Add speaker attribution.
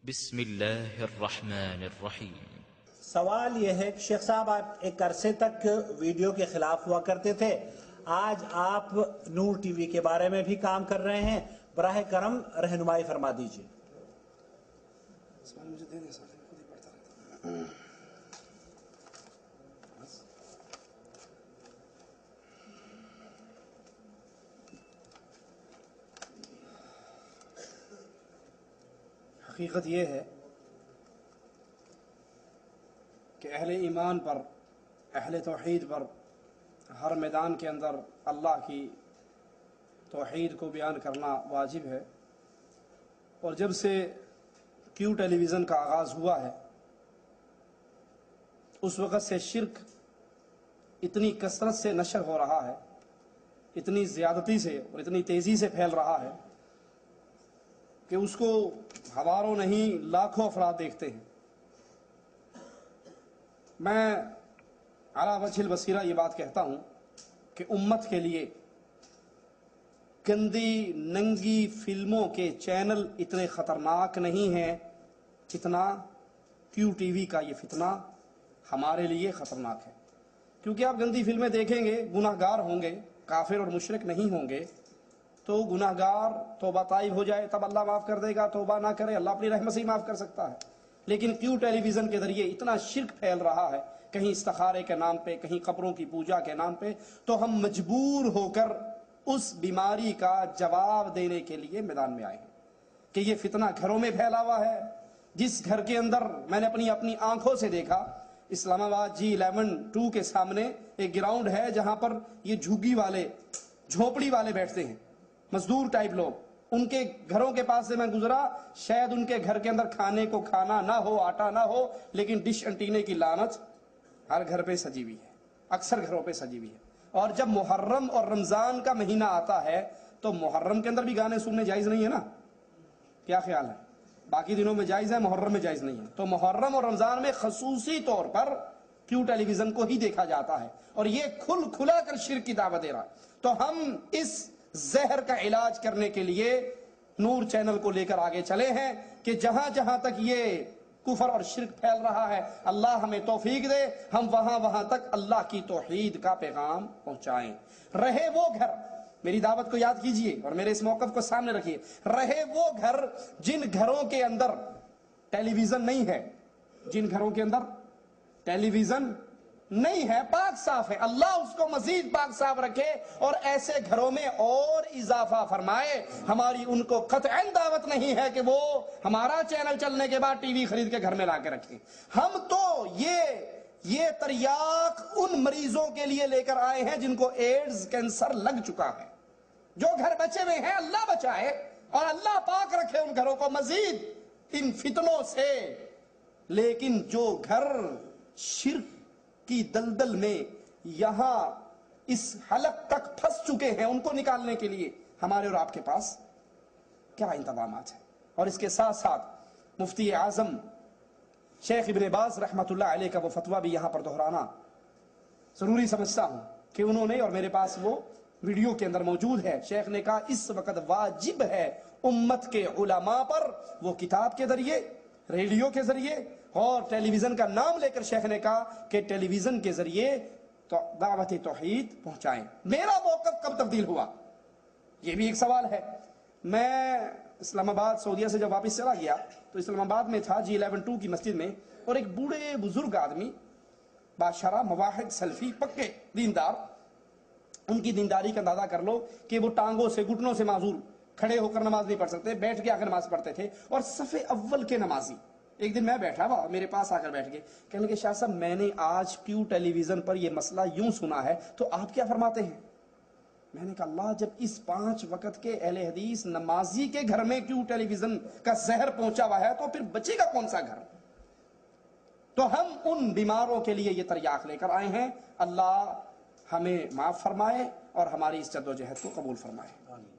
Speaker 1: بسم اللہ الرحمن الرحیم۔
Speaker 2: سوال یہ ہے کہ شیخ صاحب آپ ایک عرصے تک ویڈیو کے خلاف ہوا کرتے تھے، آج آپ نور ٹی وی کے بارے میں بھی کام کر رہے ہیں، براہ کرم رہنمائی فرما دیجیے۔
Speaker 3: حقیقت یہ ہے کہ اہل ایمان پر، اہل توحید پر ہر میدان کے اندر اللہ کی توحید کو بیان کرنا واجب ہے، اور جب سے کیو ٹیلی ویژن کا آغاز ہوا ہے اس وقت سے شرک اتنی کثرت سے نشر ہو رہا ہے، اتنی زیادتی سے اور اتنی تیزی سے پھیل رہا ہے کہ اس کو ہزاروں نہیں لاکھوں افراد دیکھتے ہیں۔ میں علی وجہ البصیرہ یہ بات کہتا ہوں کہ امت کے لیے گندی ننگی فلموں کے چینل اتنے خطرناک نہیں ہیں جتنا کیو ٹی وی کا یہ فتنہ ہمارے لیے خطرناک ہے، کیونکہ آپ گندی فلمیں دیکھیں گے، گناہ گار ہوں گے، کافر اور مشرک نہیں ہوں گے، تو گناہ گار توبہ طائب ہو جائے تب اللہ معاف کر دے گا، توبہ نہ کرے اللہ اپنی رحمت سے ہی معاف کر سکتا ہے۔ لیکن کیو ٹیلی ویژن کے ذریعے اتنا شرک پھیل رہا ہے، کہیں استخارے کے نام پہ، کہیں قبروں کی پوجا کے نام پہ، تو ہم مجبور ہو کر اس بیماری کا جواب دینے کے لیے میدان میں آئے ہیں کہ یہ فتنہ گھروں میں پھیلا ہوا ہے۔ جس گھر کے اندر میں نے اپنی آنکھوں سے دیکھا، اسلام آباد G11-2 کے سامنے ایک گراؤنڈ ہے جہاں پر یہ جھگی والے، جھوپڑی والے بیٹھتے ہیں، مزدور ٹائپ لوگ، ان کے گھروں کے پاس سے میں گزرا، شاید ان کے گھر کے اندر کھانے کو کھانا نہ ہو، آٹا نہ ہو، لیکن ڈش انٹینے کی لعنت ہر گھر پہ سجی ہوئی ہے، اکثر گھروں پہ سجی ہوئی ہے۔ اور جب محرم اور رمضان کا مہینہ آتا ہے تو محرم کے اندر بھی گانے سننے جائز نہیں ہے نا؟ کیا خیال ہے؟ باقی دنوں میں جائز ہے، محرم میں جائز نہیں ہے، تو محرم اور رمضان میں خصوصی طور پر کیو ٹیلی ویژن کو ہی دیکھا جاتا ہے، اور یہ کھلا کر شرک کی دعوت دے رہا۔ تو ہم اس زہر کا علاج کرنے کے لیے نور چینل کو لے کر آگے چلے ہیں کہ جہاں جہاں تک یہ کفر اور شرک پھیل رہا ہے، اللہ ہمیں توفیق دے، ہم وہاں تک اللہ کی توحید کا پیغام پہنچائیں۔ رہے وہ گھر، میری دعوت کو یاد کیجئے اور میرے اس موقف کو سامنے رکھیے، رہے وہ گھر جن گھروں کے اندر ٹیلی ویژن نہیں ہے، جن گھروں کے اندر ٹیلی ویژن نہیں ہے، پاک صاف ہے، اللہ اس کو مزید پاک صاف رکھے اور ایسے گھروں میں اور اضافہ فرمائے۔ ہماری ان کو قطعاً دعوت نہیں ہے کہ وہ ہمارا چینل چلنے کے بعد ٹی وی خرید کے گھر میں لا کے رکھیں۔ ہم تو یہ تریاق ان مریضوں کے لیے لے کر آئے ہیں جن کو ایڈز کینسر لگ چکا ہے، جو گھر بچے ہوئے ہیں اللہ بچائے اور اللہ پاک رکھے ان گھروں کو مزید ان فتنوں سے۔ لیکن جو گھر شرک کی دلدل میں یہاں اس حلق تک پھنس چکے ہیں، ان کو نکالنے کے لیے ہمارے اور آپ کے پاس کیا انتظامات ہیں۔ اور اس کے ساتھ ساتھ مفتی اعظم شیخ ابن باز رحمت اللہ علیہ کا وہ فتویٰ بھی یہاں پر دہرانا ضروری سمجھتا ہوں کہ انہوں نے، اور میرے پاس وہ ویڈیو کے اندر موجود ہے، شیخ نے کہا اس وقت واجب ہے امت کے علماء پر، وہ کتاب کے ذریعے، ریڈیو کے ذریعے اور ٹیلی ویژن کا نام لے کر شیخ نے کہا کہ ٹیلی ویژن کے ذریعے تو دعوت توحید پہنچائیں۔ میرا موقف کب تبدیل ہوا، یہ بھی ایک سوال ہے۔ میں اسلام آباد سعودیہ سے جب واپس چلا گیا تو اسلام آباد میں تھا G11-2 کی مسجد میں، اور ایک بوڑھے بزرگ آدمی باشرہ مواحد سلفی پکے دیندار، ان کی دینداری کا اندازہ کر لو کہ وہ ٹانگوں سے گھٹنوں سے معذور، کھڑے ہو کر نماز نہیں پڑھ سکتے، بیٹھ کے آ کر نماز پڑھتے تھے، اور صف اول کے نمازی۔ ایک دن میں بیٹھا ہوا، میرے پاس آ کر بیٹھ گئے، کہنے لگے شاہ صاحب میں نے آج کیو ٹیلی ویژن پر یہ مسئلہ یوں سنا ہے، تو آپ کیا فرماتے ہیں؟ میں نے کہا اللہ، جب اس 5 وقت کے اہل حدیث نمازی کے گھر میں کیو ٹیلی ویژن کا زہر پہنچا ہوا ہے تو پھر بچے گا کون سا گھر؟ تو ہم ان بیماروں کے لیے یہ تریاق لے کر آئے ہیں۔ اللہ ہمیں معاف فرمائے اور ہماری اس جد و جہد کو قبول فرمائے۔
Speaker 4: آمین۔